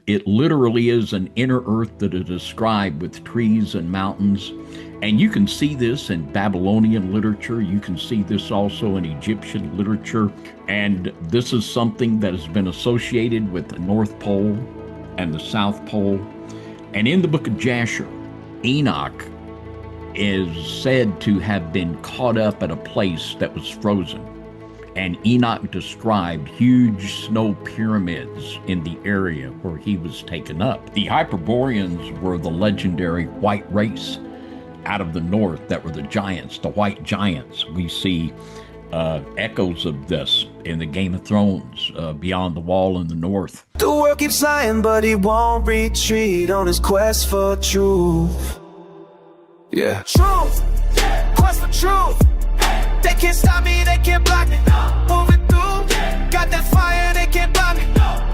It literally is an inner earth that is described with trees and mountains. And you can see this in Babylonian literature. You can see this also in Egyptian literature. And this is something that has been associated with the North Pole and the South Pole. And in the book of Jasher, Enoch is said to have been caught up at a place that was frozen. And Enoch described huge snow pyramids in the area where he was taken up. The Hyperboreans were the legendary white race out of the north that were the giants, the white giants. We see echoes of this in the Game of Thrones, Beyond the Wall in the north. The world keeps lying, but he won't retreat on his quest for truth. Yeah. Truth, quest for truth. They can't stop me, they can't block me. Moving through, got that fire, they can't block me.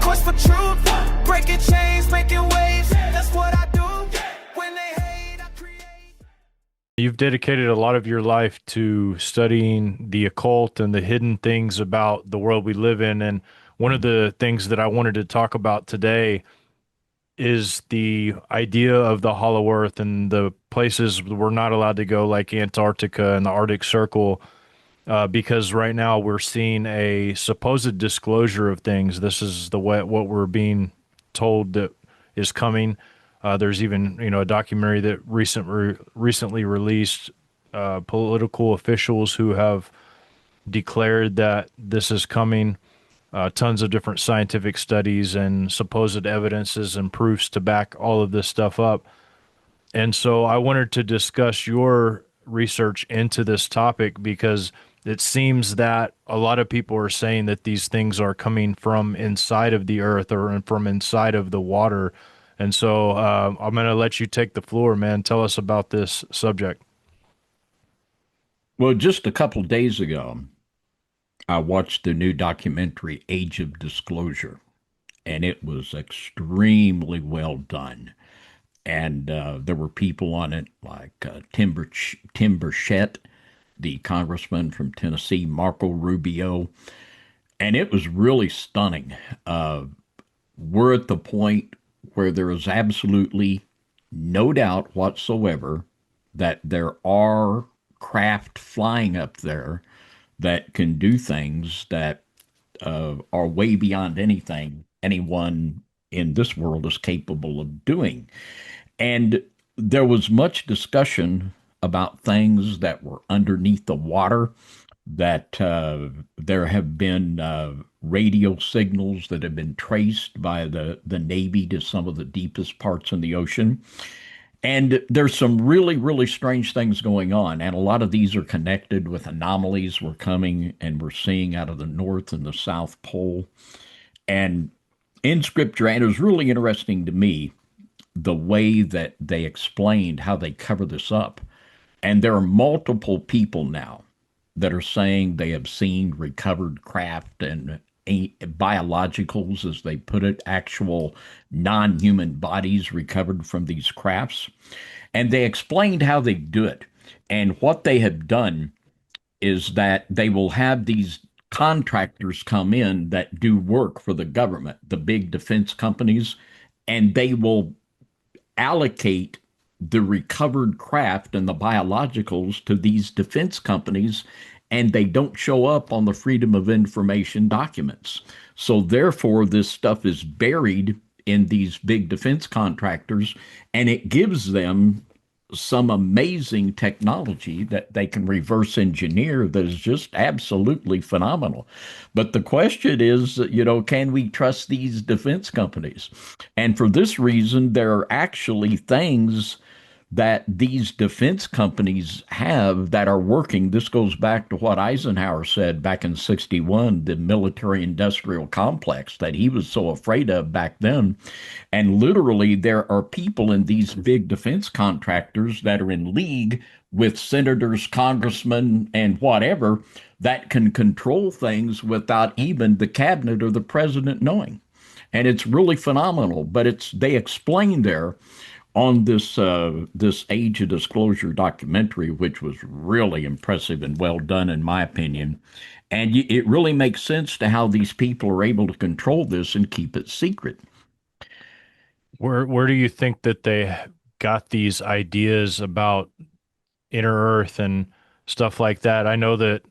Quest for truth, breaking chains, making waves. That's what I do. When they hate, I create. You've dedicated a lot of your life to studying the occult and the hidden things about the world we live in. And one of the things that I wanted to talk about today is the idea of the hollow earth and the places we're not allowed to go, like Antarctica and the Arctic Circle, because right now we're seeing a supposed disclosure of things. This is what we're being told that is coming. There's even, a documentary that recently released, political officials who have declared that this is coming. Tons of different scientific studies and supposed evidences and proofs to back all of this stuff up. And so I wanted to discuss your research into this topic because it seems that a lot of people are saying that these things are coming from inside of the earth or from inside of the water. And so I'm going to let you take the floor, man. Tell us about this subject. Well, just a couple days ago, I watched the new documentary, Age of Disclosure, and it was extremely well done. And there were people on it like Tim Burchett, the congressman from Tennessee, Marco Rubio, and it was really stunning. We're at the point where there is absolutely no doubt whatsoever that there are craft flying up there that can do things that are way beyond anything anyone in this world is capable of doing. And there was much discussion about things that were underneath the water, that there have been radio signals that have been traced by the Navy to some of the deepest parts in the ocean. And there's some really, really strange things going on. And a lot of these are connected with anomalies we're coming and we're seeing out of the North and the South Pole. And in scripture, and it was really interesting to me, the way that they explained how they cover this up. And there are multiple people now that are saying they have seen recovered craft and biologicals, as they put it, actual non-human bodies recovered from these crafts. And they explained how they do it. And what they have done is that they will have these contractors come in that do work for the government, the big defense companies, and they will allocate the recovered craft and the biologicals to these defense companies, and they don't show up on the Freedom of Information documents. So therefore, this stuff is buried in these big defense contractors, and it gives them some amazing technology that they can reverse engineer that is just absolutely phenomenal. But the question is, can we trust these defense companies? And for this reason, there are actually things that these defense companies have that are working. This goes back to what Eisenhower said back in 61, the military industrial complex that he was so afraid of back then. And literally, there are people in these big defense contractors that are in league with senators, congressmen, and whatever that can control things without even the cabinet or the president knowing. And it's really phenomenal. But they explain there on this Age of Disclosure documentary, which was really impressive and well done, in my opinion. And it really makes sense to how these people are able to control this and keep it secret. Where do you think that they got these ideas about inner Earth and stuff like that? I know that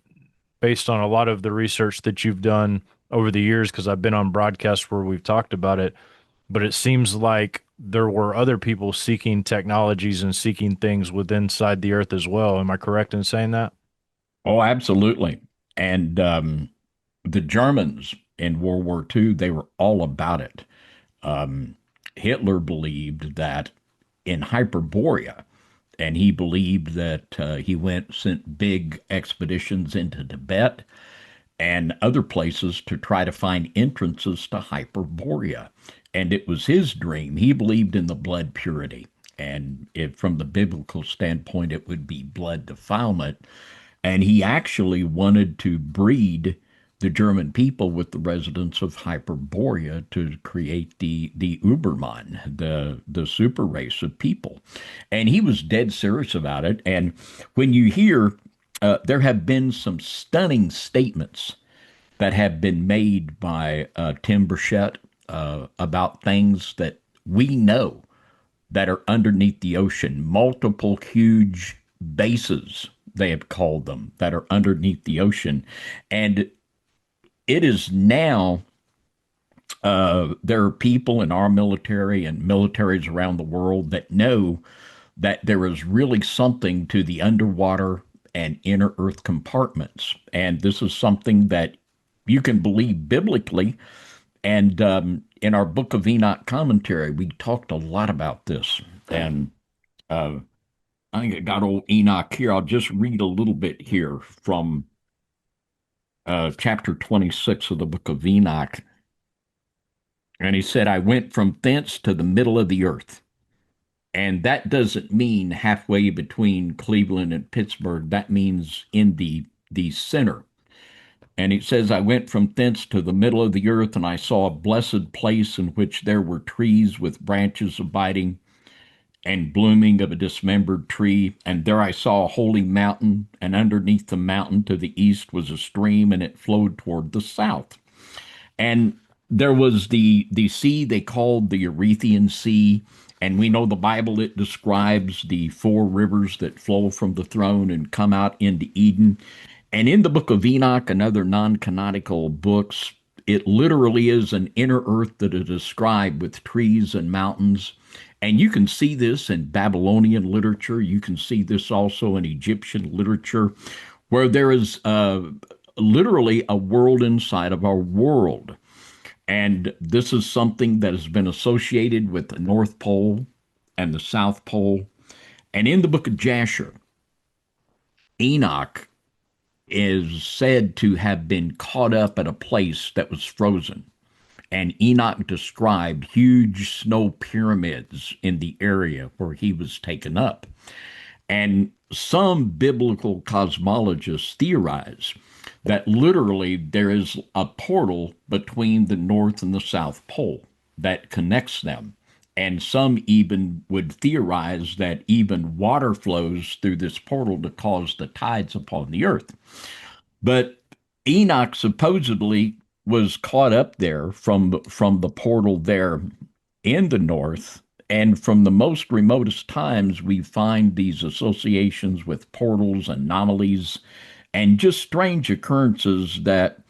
based on a lot of the research that you've done over the years, because I've been on broadcasts where we've talked about it, but it seems like there were other people seeking technologies and seeking things within inside the Earth as well. Am I correct in saying that? Oh, absolutely. And the Germans in World War II, they were all about it. Um, Hitler believed that in Hyperborea, and he believed that sent big expeditions into Tibet and other places to try to find entrances to Hyperborea. And it was his dream. He believed in the blood purity. And from the biblical standpoint, it would be blood defilement. And he actually wanted to breed the German people with the residents of Hyperborea to create the Ubermann, the super race of people. And he was dead serious about it. And when you hear, there have been some stunning statements that have been made by Tim Burchett about things that we know that are underneath the ocean, multiple huge bases, they have called them, that are underneath the ocean. And it is now, there are people in our military and militaries around the world that know that there is really something to the underwater and inner earth compartments. And this is something that you can believe biblically. And in our Book of Enoch commentary, we talked a lot about this. And I think I got old Enoch here. I'll just read a little bit here from chapter 26 of the Book of Enoch. And he said, I went from thence to the middle of the earth. And that doesn't mean halfway between Cleveland and Pittsburgh. That means in the center. And it says, I went from thence to the middle of the earth, and I saw a blessed place in which there were trees with branches abiding and blooming of a dismembered tree. And there I saw a holy mountain, and underneath the mountain to the east was a stream, and it flowed toward the south. And there was the sea they called the Erythraean Sea. And we know the Bible, it describes the four rivers that flow from the throne and come out into Eden. And in the Book of Enoch and other non-canonical books, it literally is an inner earth that is described with trees and mountains. And you can see this in Babylonian literature. You can see this also in Egyptian literature, where there is literally a world inside of our world. And this is something that has been associated with the North Pole and the South Pole. And in the book of Jasher, Enoch is said to have been caught up at a place that was frozen. And Enoch described huge snow pyramids in the area where he was taken up. And some biblical cosmologists theorize that literally there is a portal between the North and the South Pole that connects them. And some even would theorize that even water flows through this portal to cause the tides upon the earth. But Enoch supposedly was caught up there from the portal there in the north. And from the most remotest times, we find these associations with portals, anomalies, and just strange occurrences that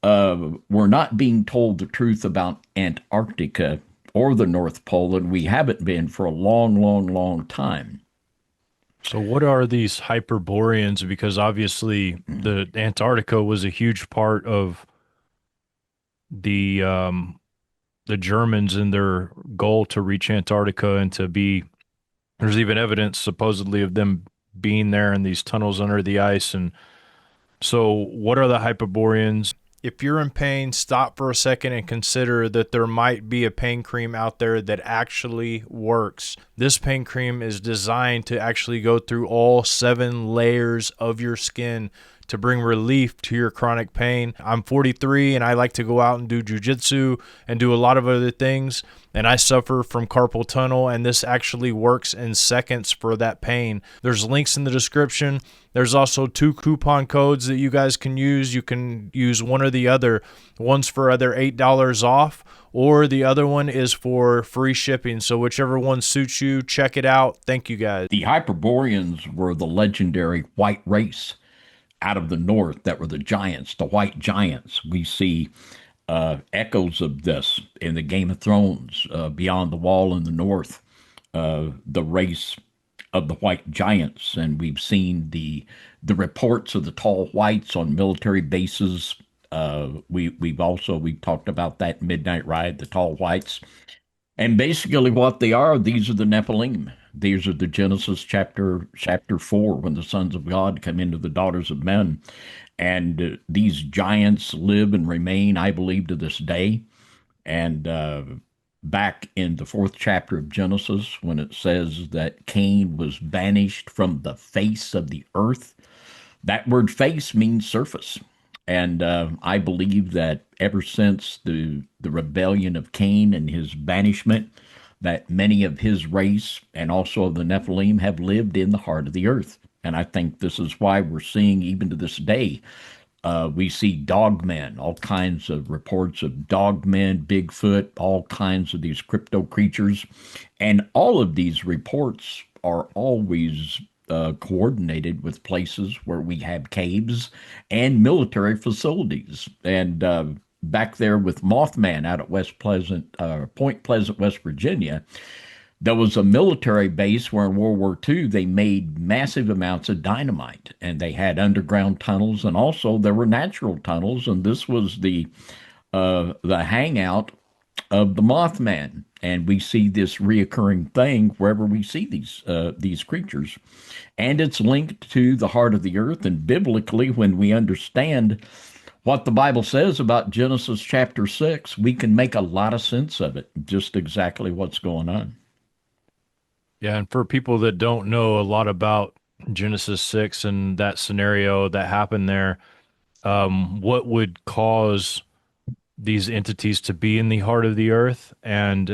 we're not being told the truth about Antarctica or the North Pole, and we haven't been for a long, long, long time. So what are these Hyperboreans? Because obviously the Antarctica was a huge part of the Germans in their goal to reach Antarctica and to be, there's even evidence supposedly of them being there in these tunnels under the ice. And so what are the Hyperboreans? If you're in pain, stop for a second and consider that there might be a pain cream out there that actually works. This pain cream is designed to actually go through all 7 layers of your skin to bring relief to your chronic pain. I'm 43 and I like to go out and do jujitsu and do a lot of other things, and I suffer from carpal tunnel, and this actually works in seconds for that pain. There's links in the description. There's also 2 coupon codes that you guys can use. You can use one or the other. One's for either $8 off, or the other one is for free shipping. So whichever one suits you, check it out. Thank you guys. The Hyperboreans were the legendary white race out of the north that were the giants, the white giants. We see echoes of this in the Game of Thrones, Beyond the Wall in the north, the race of the white giants, and we've seen the reports of the tall whites on military bases. We've talked about that Midnight Ride, the tall whites, and basically what they are. These are the Nephilim. These are the Genesis chapter 4 when the sons of God come into the daughters of men, and these giants live and remain, I believe, to this day. And back in the fourth chapter of Genesis, when it says that Cain was banished from the face of the earth, that word face means surface. And I believe that ever since the rebellion of Cain and his banishment, that many of his race and also of the Nephilim have lived in the heart of the earth. And I think this is why we're seeing, even to this day, we see dogmen, all kinds of reports of dogmen, Bigfoot, all kinds of these crypto creatures. And all of these reports are always coordinated with places where we have caves and military facilities. And back there with Mothman out at Point Pleasant, West Virginia, there was a military base where in World War II they made massive amounts of dynamite, and they had underground tunnels, and also there were natural tunnels, and this was the hangout of the Mothman. And we see this reoccurring thing wherever we see these creatures, and it's linked to the heart of the earth. And biblically, when we understand what the Bible says about Genesis chapter 6, we can make a lot of sense of it, just exactly what's going on. Yeah, and for people that don't know a lot about Genesis 6 and that scenario that happened there, what would cause these entities to be in the heart of the earth? And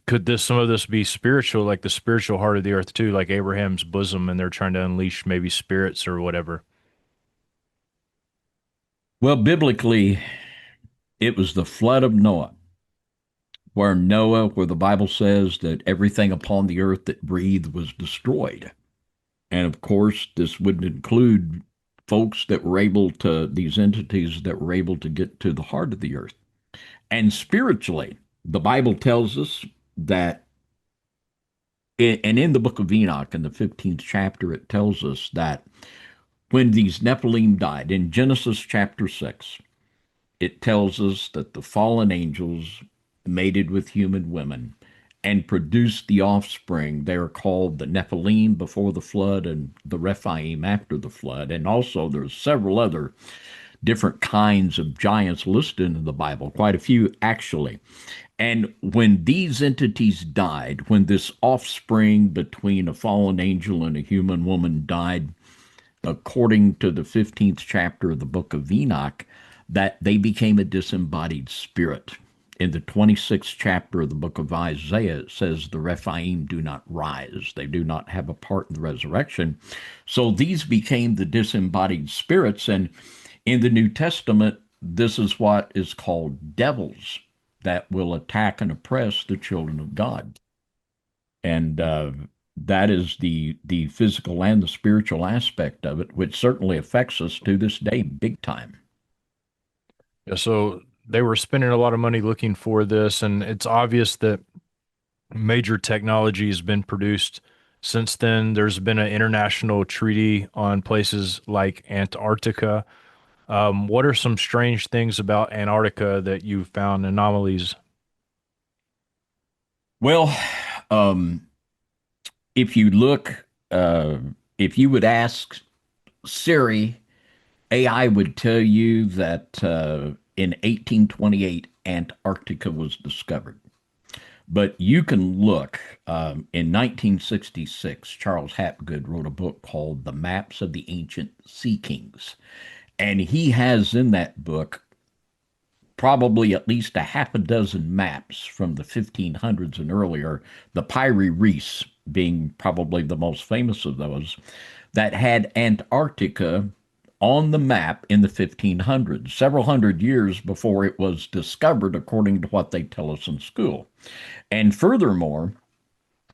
could some of this be spiritual, like the spiritual heart of the earth too, like Abraham's bosom, and they're trying to unleash maybe spirits or whatever? Well, biblically, it was the flood of Noah, where the Bible says that everything upon the earth that breathed was destroyed. And of course, this wouldn't include these entities that were able to get to the heart of the earth. And spiritually, the Bible tells us that, and in the book of Enoch, in the 15th chapter, it tells us that when these Nephilim died, in Genesis chapter 6, it tells us that the fallen angels mated with human women and produced the offspring. They are called the Nephilim before the flood and the Rephaim after the flood. And also there's several other different kinds of giants listed in the Bible, quite a few actually. And when these entities died, when this offspring between a fallen angel and a human woman died, according to the 15th chapter of the book of Enoch, that they became a disembodied spirit. In the 26th chapter of the book of Isaiah, it says the Rephaim do not rise. They do not have a part in the resurrection. So these became the disembodied spirits. And in the New Testament, this is what is called devils that will attack and oppress the children of God. And that is the physical and the spiritual aspect of it, which certainly affects us to this day big time. Yeah, so they were spending a lot of money looking for this, and it's obvious that major technology has been produced since then. There's been an international treaty on places like Antarctica. What are some strange things about Antarctica that you found anomalies? Well, if you look, if you would ask Siri, AI would tell you that in 1828, Antarctica was discovered. But you can look, in 1966, Charles Hapgood wrote a book called The Maps of the Ancient Sea Kings. And he has in that book probably at least a half a dozen maps from the 1500s and earlier, the Pyrie Reis being probably the most famous of those, that had Antarctica on the map in the 1500s, several hundred years before it was discovered, according to what they tell us in school. And furthermore,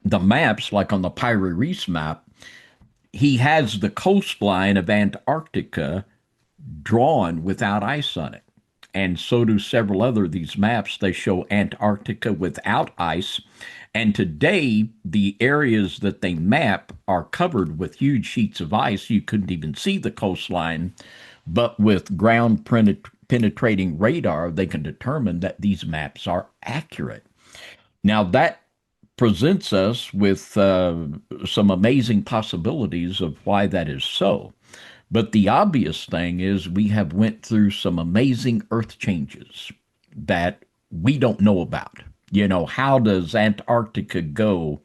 the maps, like on the Pyre Reese map, he has the coastline of Antarctica drawn without ice on it. And so do several other of these maps. They show Antarctica without ice. And today, the areas that they map are covered with huge sheets of ice. You couldn't even see the coastline. But with ground penetrating radar, they can determine that these maps are accurate. Now, that presents us with some amazing possibilities of why that is so. But the obvious thing is we have went through some amazing earth changes that we don't know about. You know, how does Antarctica go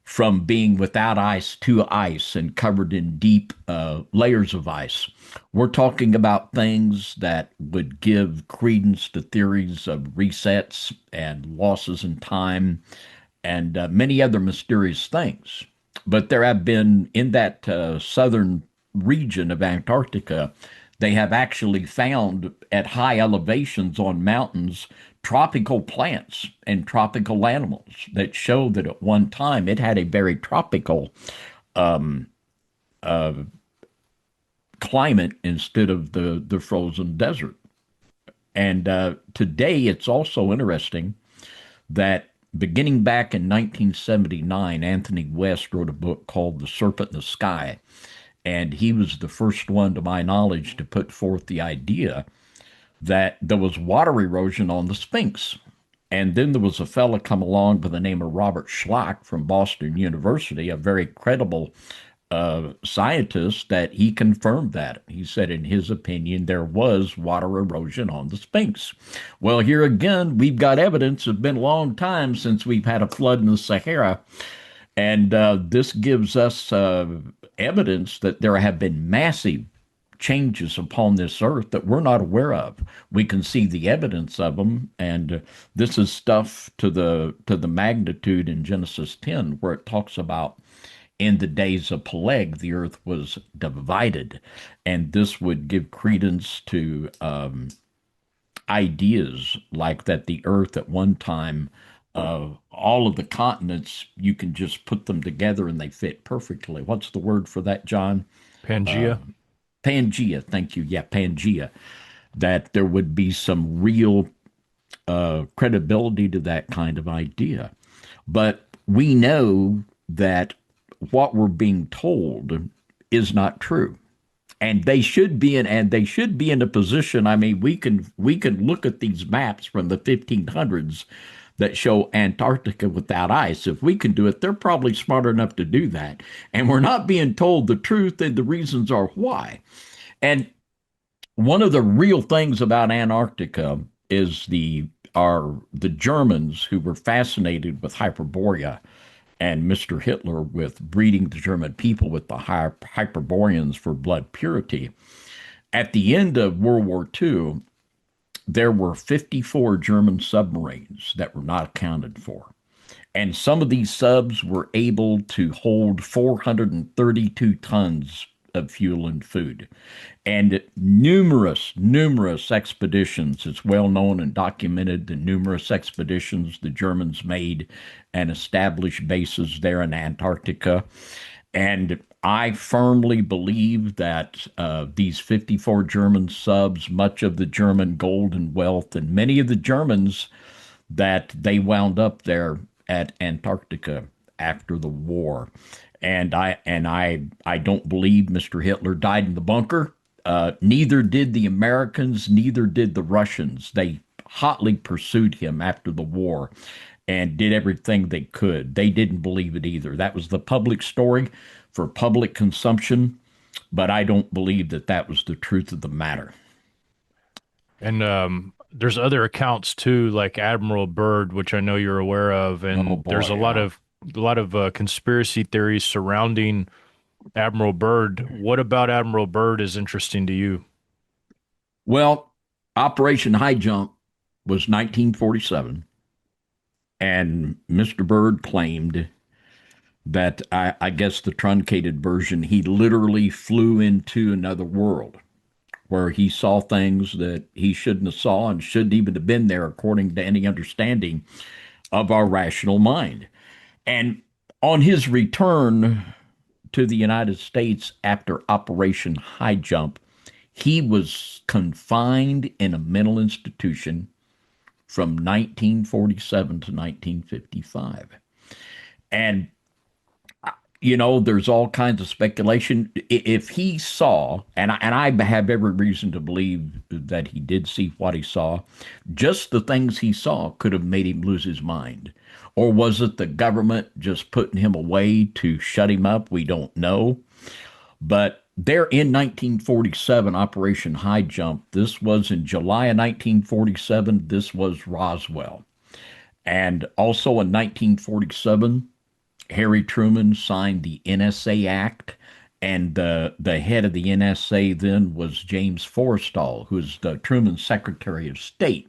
from being without ice to ice and covered in deep layers of ice? We're talking about things that would give credence to theories of resets and losses in time and many other mysterious things. But there have been in that southern region of Antarctica, they have actually found at high elevations on mountains tropical plants and tropical animals that show that at one time it had a very tropical um, uh, climate instead of the frozen desert. And today it's also interesting that beginning back in 1979, Anthony West wrote a book called The Serpent in the Sky. And he was the first one, to my knowledge, to put forth the idea that there was water erosion on the Sphinx. And then there was a fellow come along by the name of Robert Schlock from Boston University, a very credible scientist, that he confirmed that. He said, in his opinion, there was water erosion on the Sphinx. Well, here again, we've got evidence. It's been a long time since we've had a flood in the Sahara. And this gives us evidence that there have been massive changes upon this earth that we're not aware of. We can see the evidence of them, and this is stuff to the magnitude in Genesis 10, where it talks about in the days of Peleg, the earth was divided, and this would give credence to ideas like that the earth at one time, all of the continents, you can just put them together and they fit perfectly. What's the word for that, John? Pangea. Pangea. Thank you. Yeah, Pangea. That there would be some real credibility to that kind of idea. But we know that what we're being told is not true. And they should be in a position. I mean, we can look at these maps from the 1500s that show Antarctica without ice. If we can do it, they're probably smart enough to do that. And we're not being told the truth, and the reasons are why. And one of the real things about Antarctica is the Germans, who were fascinated with Hyperborea, and Mr. Hitler with breeding the German people with the Hyperboreans for blood purity. At the end of World War II, there were 54 German submarines that were not accounted for. And some of these subs were able to hold 432 tons of fuel and food. And numerous expeditions. It's well known and documented the numerous expeditions the Germans made and established bases there in Antarctica. And I firmly believe that these 54 German subs, much of the German gold and wealth, and many of the Germans, that they wound up there at Antarctica after the war. And I don't believe Mr. Hitler died in the bunker. Neither did the Americans, neither did the Russians. They hotly pursued him after the war and did everything they could. They didn't believe it either. That was the public story for public consumption, but I don't believe that that was the truth of the matter. And there's other accounts too, like Admiral Byrd, which I know you're aware of, Oh and there's boy, yeah. a lot of conspiracy theories surrounding Admiral Byrd. What about Admiral Byrd is interesting to you? Well, Operation High Jump was 1947, and Mr. Byrd claimed that I guess the truncated version, he literally flew into another world where he saw things that he shouldn't have saw and shouldn't even have been there according to any understanding of our rational mind. And on his return to the United States after Operation High Jump, he was confined in a mental institution from 1947 to 1955. And there's all kinds of speculation. If he saw, and I have every reason to believe that he did see what he saw, just the things he saw could have made him lose his mind. Or was it the government just putting him away to shut him up? We don't know. But there in 1947, Operation High Jump, this was in July of 1947, this was Roswell. And also in 1947, Harry Truman signed the NSA Act, and the head of the NSA then was James Forrestal, who's the Truman Secretary of State.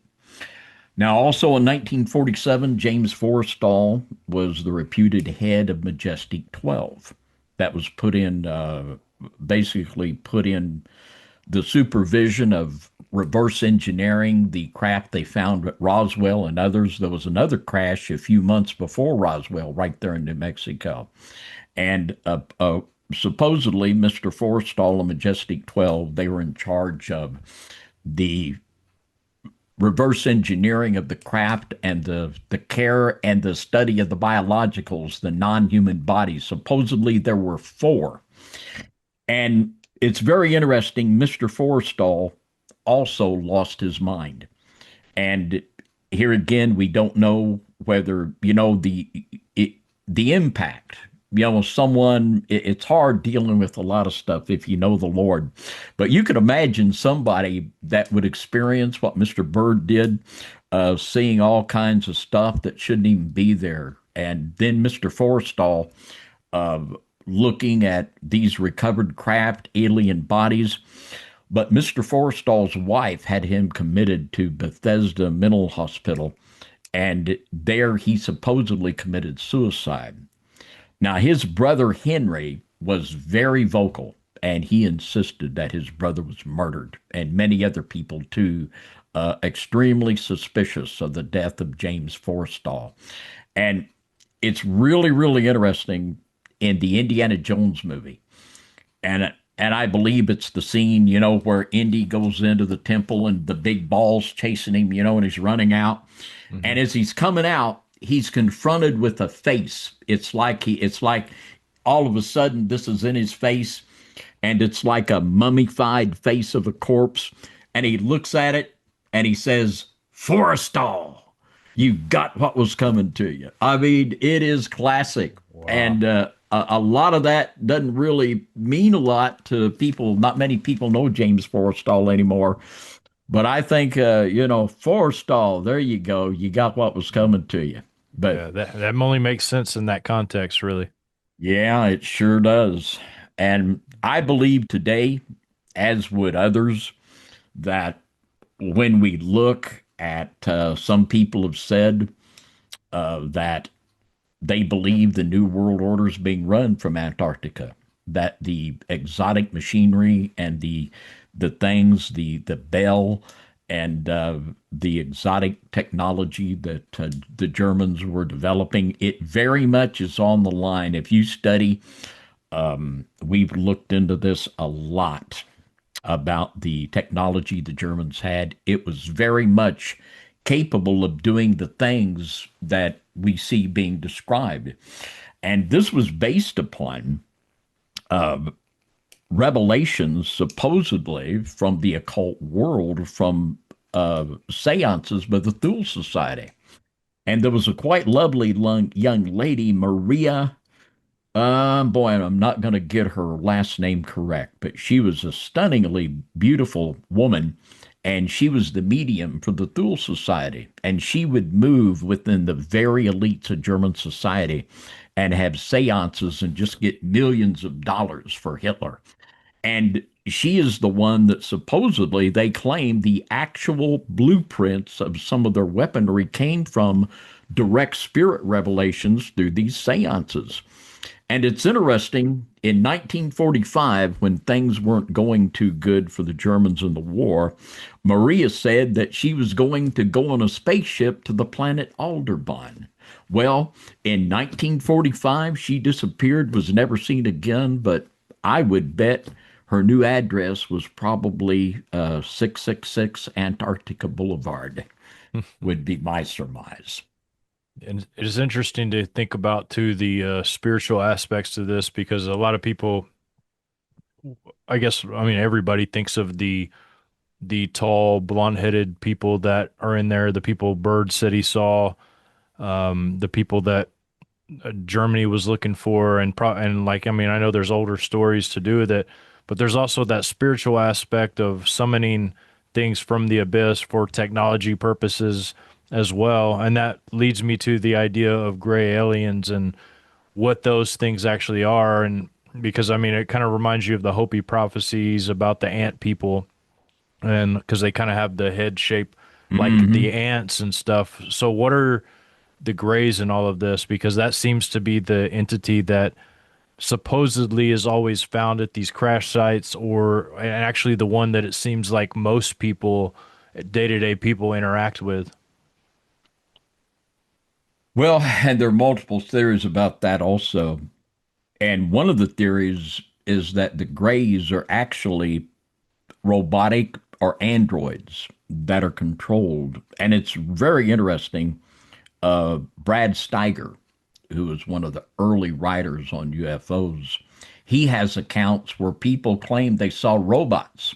Now, also in 1947, James Forrestal was the reputed head of Majestic 12. That was basically put in the supervision of reverse engineering the craft they found at Roswell and others. There was another crash a few months before Roswell right there in New Mexico. And supposedly, Mr. Forrestal and Majestic 12, they were in charge of the reverse engineering of the craft and the care and the study of the biologicals, the non-human bodies. Supposedly, there were four. And it's very interesting. Mr. Forrestal also lost his mind. And here again, we don't know whether, the impact, it's hard dealing with a lot of stuff if you know the Lord. But you could imagine somebody that would experience what Mr. Byrd did, seeing all kinds of stuff that shouldn't even be there. And then Mr. Forrestal, looking at these recovered craft, alien bodies. But Mr. Forrestal's wife had him committed to Bethesda Mental Hospital, and there he supposedly committed suicide. Now, his brother Henry was very vocal, and he insisted that his brother was murdered, and many other people too, extremely suspicious of the death of James Forrestal. And it's really, really interesting in the Indiana Jones movie. And I believe it's the scene, where Indy goes into the temple and the big ball's chasing him, and he's running out. Mm-hmm. And as he's coming out, he's confronted with a face. It's like all of a sudden this is in his face, and it's like a mummified face of a corpse. And he looks at it and he says, "Forrestal, you got what was coming to you." I mean, it is classic. Wow. And a lot of that doesn't really mean a lot to people. Not many people know James Forrestal anymore. But I think, Forrestal, there you go. You got what was coming to you. But yeah, that only makes sense in that context, really. Yeah, it sure does. And I believe today, as would others, that when we look at some people have said that they believe the New World Order is being run from Antarctica, that the exotic machinery and the things, the Bell and the exotic technology that the Germans were developing, it very much is on the line. If you study, we've looked into this a lot about the technology the Germans had. It was very much capable of doing the things that we see being described. And this was based upon revelations supposedly from the occult world, from seances by the Thule Society. And there was a quite lovely young lady, Maria. Boy, I'm not going to get her last name correct, but she was a stunningly beautiful woman. And she was the medium for the Thule Society. And she would move within the very elites of German society and have seances and just get millions of dollars for Hitler. And she is the one that supposedly they claim the actual blueprints of some of their weaponry came from direct spirit revelations through these seances. And it's interesting, in 1945, when things weren't going too good for the Germans in the war, Maria said that she was going to go on a spaceship to the planet Aldebaran. Well, in 1945, she disappeared, was never seen again, but I would bet her new address was probably 666 Antarctica Boulevard, would be my surmise. And it is interesting to think about too the spiritual aspects to this because a lot of people, I guess, I mean, everybody thinks of the tall, blonde-headed people that are in there, the people Byrd said he saw, the people that Germany was looking for, and like I mean, I know there's older stories to do with it, but there's also that spiritual aspect of summoning things from the abyss for technology purposes as well, and that leads me to the idea of gray aliens and what those things actually are, and because I mean, it kind of reminds you of the Hopi prophecies about the ant people, and because they kind of have the head shape like the Hmm. ants and stuff. So, what are the grays in all of this? Because that seems to be the entity that supposedly is always found at these crash sites, or and actually the one that it seems like most people, day to day people, interact with. Well, and there are multiple theories about that also. And one of the theories is that the Greys are actually robotic or androids that are controlled. And it's very interesting. Brad Steiger, who was one of the early writers on UFOs, he has accounts where people claim they saw robots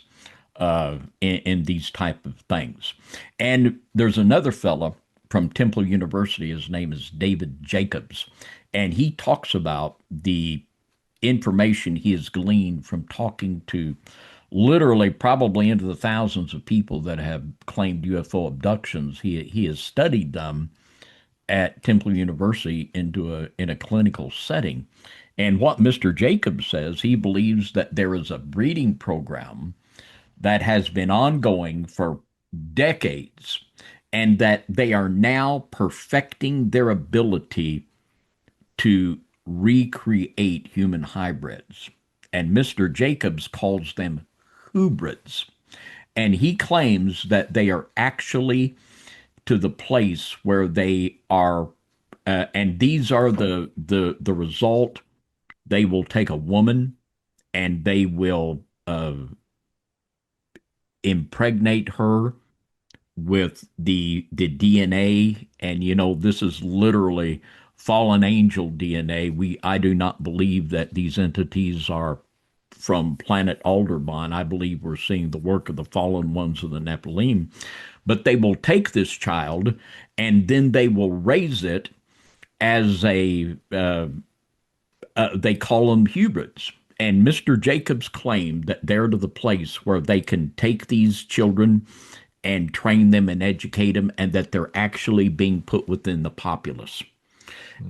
in these type of things. And there's another fella from Temple University. His name is David Jacobs, and he talks about the information he has gleaned from talking to literally probably into the thousands of people that have claimed UFO abductions. He has studied them at Temple University in a clinical setting. And what Mr. Jacobs says, he believes that there is a breeding program that has been ongoing for decades and that they are now perfecting their ability to recreate human hybrids. And Mr. Jacobs calls them hybrids. And he claims that they are actually to the place where they are, and these are the result. They will take a woman and they will impregnate her with the DNA, and this is literally fallen angel DNA. I do not believe that these entities are from planet Aldebaran. I believe we're seeing the work of the fallen ones of the Nephilim. But they will take this child and then they will raise it as they call them hybrids. And Mr. Jacobs claimed that they're to the place where they can take these children and train them and educate them, and that they're actually being put within the populace.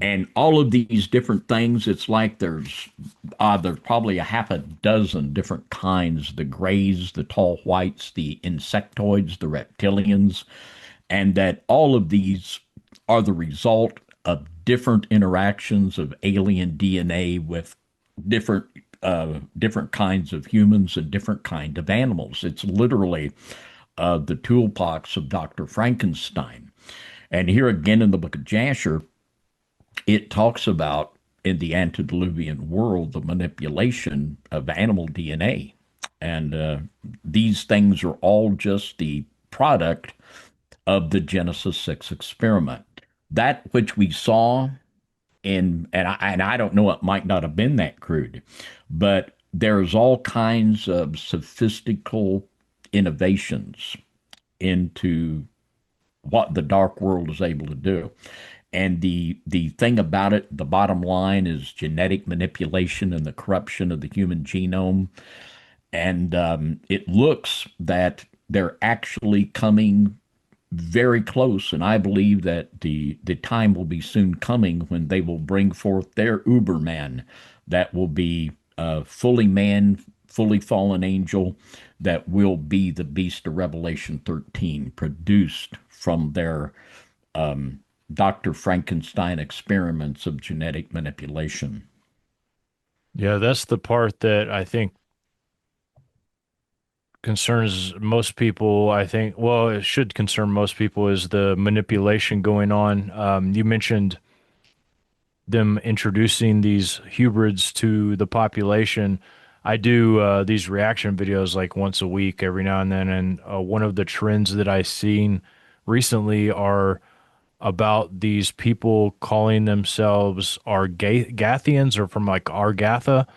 And all of these different things, it's like there's probably a half a dozen different kinds: the grays, the tall whites, the insectoids, the reptilians, and that all of these are the result of different interactions of alien DNA with different different kinds of humans and different kind of animals. It's literally the toolbox of Dr. Frankenstein. And here again in the book of Jasher, it talks about in the antediluvian world the manipulation of animal DNA. And these things are all just the product of the Genesis 6 experiment. That which we saw and I don't know, it might not have been that crude, but there's all kinds of sophistical innovations into what the dark world is able to do. And the thing about it, the bottom line is genetic manipulation and the corruption of the human genome. And it looks that they're actually coming very close. And I believe that the time will be soon coming when they will bring forth their Uberman that will be fully man, fully fallen angel, that will be the beast of Revelation 13, produced from their Dr. Frankenstein experiments of genetic manipulation. Yeah, that's the part that I think concerns most people. I think, well, it should concern most people is the manipulation going on. You mentioned them introducing these hybrids to the population. I do these reaction videos like once a week, every now and then, and one of the trends that I've seen recently are about these people calling themselves Argathians or from like Argatha,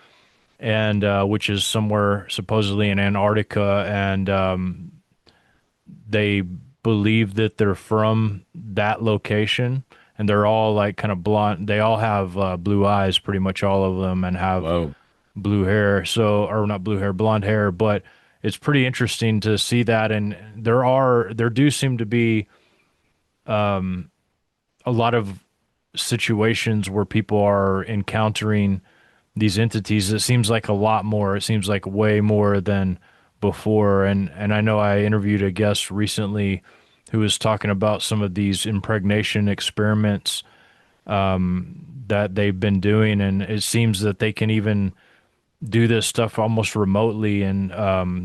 and which is somewhere supposedly in Antarctica, and they believe that they're from that location, and they're all like kind of blonde. They all have blue eyes, pretty much all of them, and have Whoa. blue hair. So, or not blue hair, blonde hair. But it's pretty interesting to see that, and there do seem to be a lot of situations where people are encountering these entities. It seems like a lot more. It seems like way more than before. And I know I interviewed a guest recently who was talking about some of these impregnation experiments that they've been doing, and it seems that they can even do this stuff almost remotely, and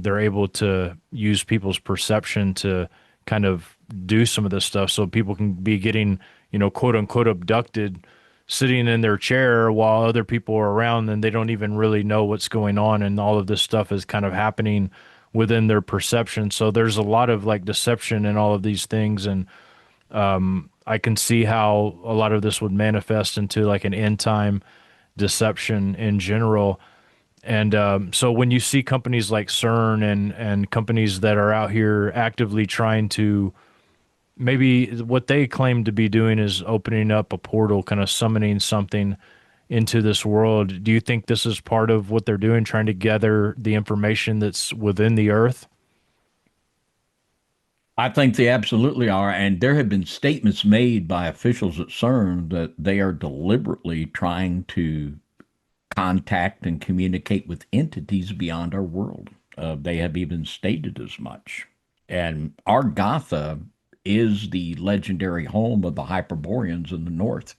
they're able to use people's perception to kind of do some of this stuff, so people can be getting, quote unquote, abducted, sitting in their chair while other people are around, and they don't even really know what's going on, and all of this stuff is kind of happening within their perception. So there's a lot of like deception in all of these things, and I can see how a lot of this would manifest into like an end time deception in general. And so when you see companies like CERN and companies that are out here actively trying to, maybe what they claim to be doing is opening up a portal, kind of summoning something into this world. Do you think this is part of what they're doing, trying to gather the information that's within the earth? I think they absolutely are. And there have been statements made by officials at CERN that they are deliberately trying to contact and communicate with entities beyond our world. They have even stated as much. And Argatha is the legendary home of the Hyperboreans in the north.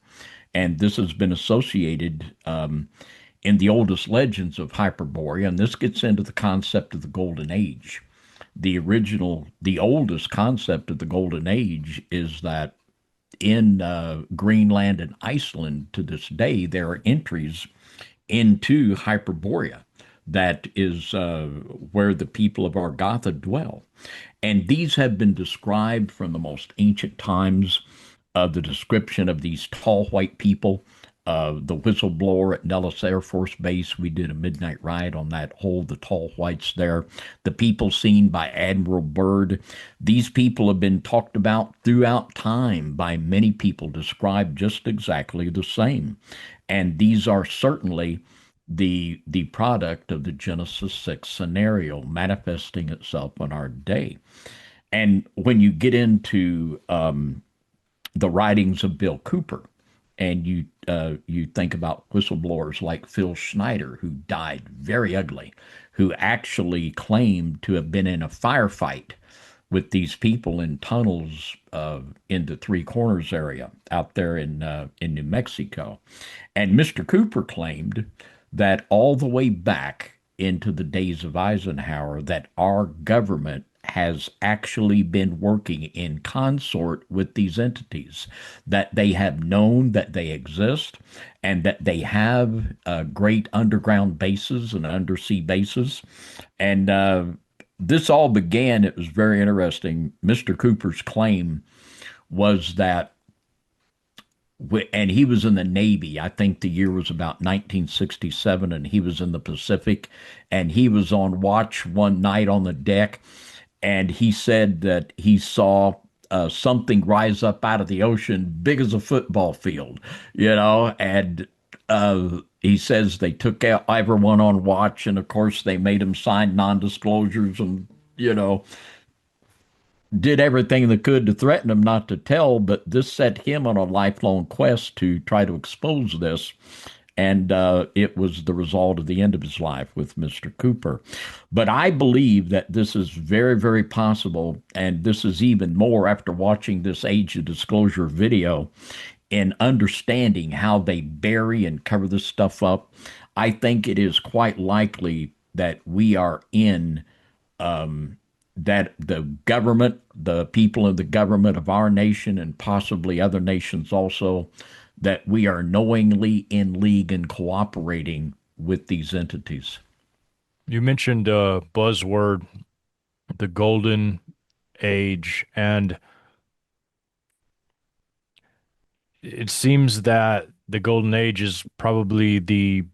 And this has been associated in the oldest legends of Hyperborea. And this gets into the concept of the Golden Age. The oldest concept of the Golden Age is that in Greenland and Iceland to this day, there are entries into Hyperborea. That is where the people of Argatha dwell. And these have been described from the most ancient times. The description of these tall white people, the whistleblower at Nellis Air Force Base. We did a midnight ride on that whole, the tall whites there. The people seen by Admiral Byrd. These people have been talked about throughout time by many people, described just exactly the same. And these are certainly the product of the Genesis 6 scenario manifesting itself in our day. And when you get into the writings of Bill Cooper, and you think about whistleblowers like Phil Schneider, who died very ugly, who actually claimed to have been in a firefight with these people in tunnels in the Three Corners area out there in New Mexico. And Mr. Cooper claimed that all the way back into the days of Eisenhower, that our government has actually been working in consort with these entities, that they have known that they exist, and that they have great underground bases and undersea bases. And this all began, it was very interesting. Mr. Cooper's claim was that, and he was in the Navy. I think the year was about 1967, and he was in the Pacific, and he was on watch one night on the deck, and he said that he saw something rise up out of the ocean, big as a football field, and he says they took out everyone on watch, and of course they made him sign non-disclosures, and did everything they could to threaten him not to tell. But this set him on a lifelong quest to try to expose this. And it was the result of the end of his life with Mr. Cooper. But I believe that this is very, very possible. And this is even more after watching this Age of Disclosure video and understanding how they bury and cover this stuff up. I think it is quite likely that we are in that the government, the people of the government of our nation and possibly other nations also, that we are knowingly in league and cooperating with these entities. You mentioned buzzword, the golden age, and it seems that the golden age is probably the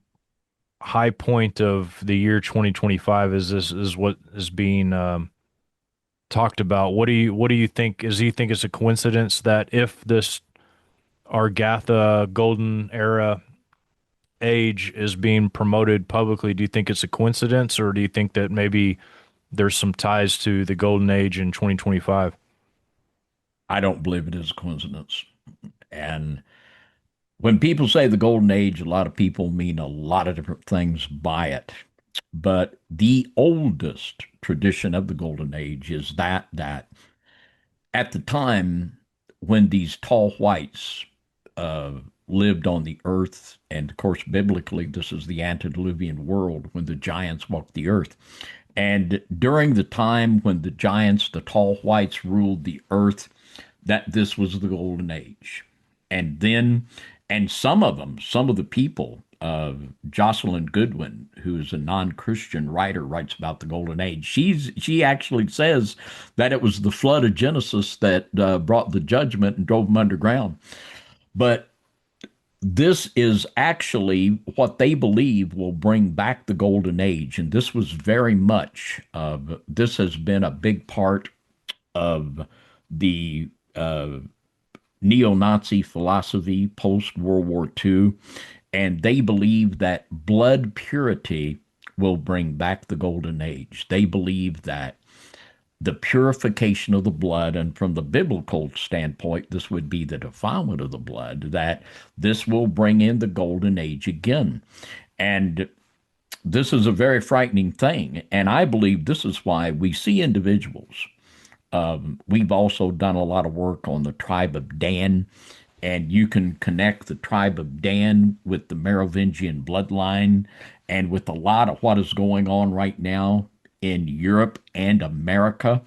high point of the year 2025. Is this is what is being talked about? What do you think? Is you think it's a coincidence that if this Argatha golden era age is being promoted publicly, do you think it's a coincidence, or do you think that maybe there's some ties to the golden age in 2025? I don't believe it is a coincidence. And when people say the golden age, a lot of people mean a lot of different things by it. But the oldest tradition of the golden age is that at the time when these tall whites uh, lived on the earth, and of course, biblically, this is the antediluvian world when the giants walked the earth. And during the time when the giants, the tall whites, ruled the earth, that this was the golden age. And then, and some of them, some of the people, Jocelyn Goodwin, who is a non-Christian writer, writes about the golden age. She actually says that it was the flood of Genesis that brought the judgment and drove them underground. But this is actually what they believe will bring back the golden age, and this was very much. This has been a big part of the neo-Nazi philosophy post World War II, and they believe that blood purity will bring back the golden age. They believe that the purification of the blood, and from the biblical standpoint, this would be the defilement of the blood, that this will bring in the golden age again. And this is a very frightening thing. And I believe this is why we see individuals. We've also done a lot of work on the tribe of Dan, and you can connect the tribe of Dan with the Merovingian bloodline and with a lot of what is going on right now in Europe and America.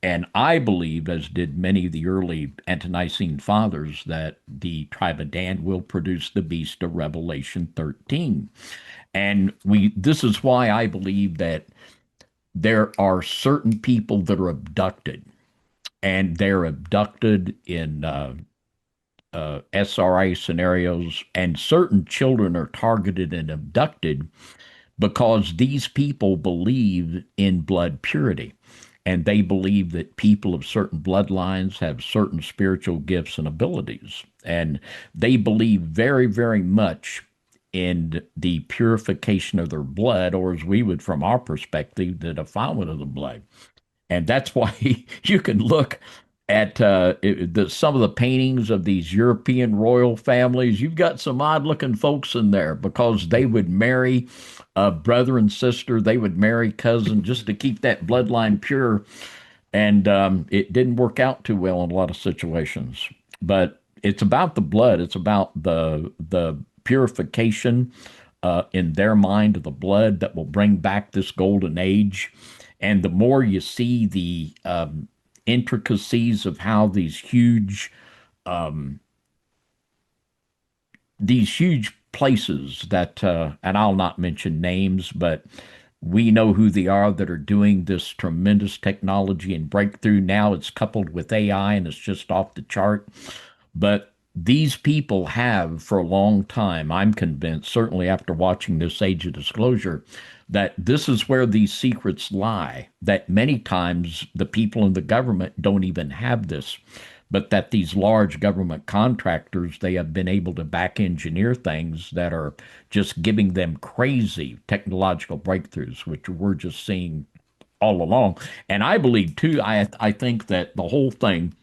And I believe, as did many of the early ante-Nicene fathers, that the tribe of Dan will produce the beast of Revelation 13. And this is why I believe that there are certain people that are abducted, and they're abducted in SRA scenarios, and certain children are targeted and abducted because these people believe in blood purity. And they believe that people of certain bloodlines have certain spiritual gifts and abilities. And they believe very, very much in the purification of their blood, or as we would, from our perspective, the defilement of the blood. And that's why you can look at some of the paintings of these European royal families. You've got some odd looking folks in there because they would marry a brother and sister. They would marry cousin just to keep that bloodline pure. And it didn't work out too well in a lot of situations. But it's about the blood. It's about the purification in their mind of the blood that will bring back this golden age. And the more you see the intricacies of how these huge places that, and I'll not mention names, but we know who they are that are doing this tremendous technology and breakthrough. Now it's coupled with AI and it's just off the chart. But these people have for a long time, I'm convinced, certainly after watching this Age of Disclosure, that this is where these secrets lie, that many times the people in the government don't even have this, but that these large government contractors, they have been able to back engineer things that are just giving them crazy technological breakthroughs, which we're just seeing all along. And I believe, too, I think that the whole thing,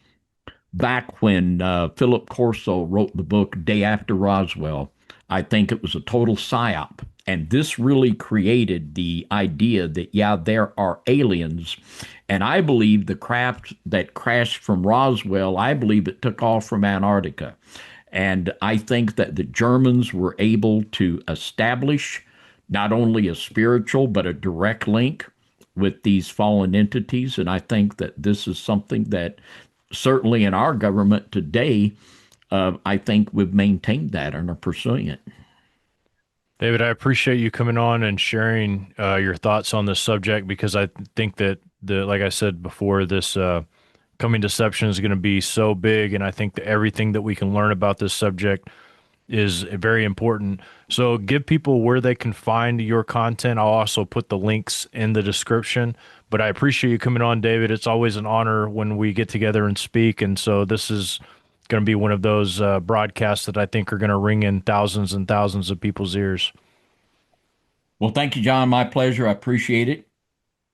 back when Philip Corso wrote the book Day After Roswell, I think it was a total psyop. And this really created the idea that, yeah, there are aliens. And I believe the craft that crashed from Roswell, I believe it took off from Antarctica. And I think that the Germans were able to establish not only a spiritual, but a direct link with these fallen entities. And I think that this is something that certainly in our government today, I think we've maintained that and are pursuing it. David, I appreciate you coming on and sharing your thoughts on this subject, because I think that like I said before, this coming deception is going to be so big, and I think that everything that we can learn about this subject is very important. So give people where they can find your content. I'll also put the links in the description. But I appreciate you coming on, David. It's always an honor when we get together and speak, and so this is going to be one of those broadcasts that I think are going to ring in thousands and thousands of people's ears. Well, thank you, John. My pleasure. I appreciate it.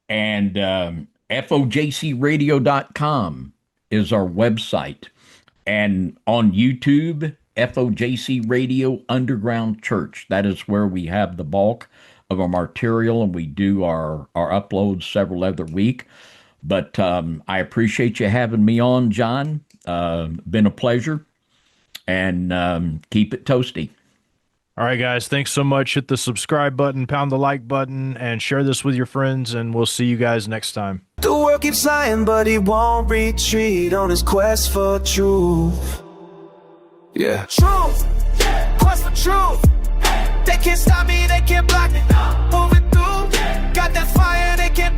And FOJCradio.com is our website. And on YouTube, FOJC Radio Underground Church. That is where we have the bulk of our material, and we do our uploads several every week. But I appreciate you having me on, John. Been a pleasure. And keep it toasty. All right, guys. Thanks so much. Hit the subscribe button, pound the like button, and share this with your friends, and we'll see you guys next time. The world keeps lying, but he won't retreat on his quest for truth. Yeah. Truth, quest for truth. They can't stop me, they can't block me. Moving through, got that fire, they can't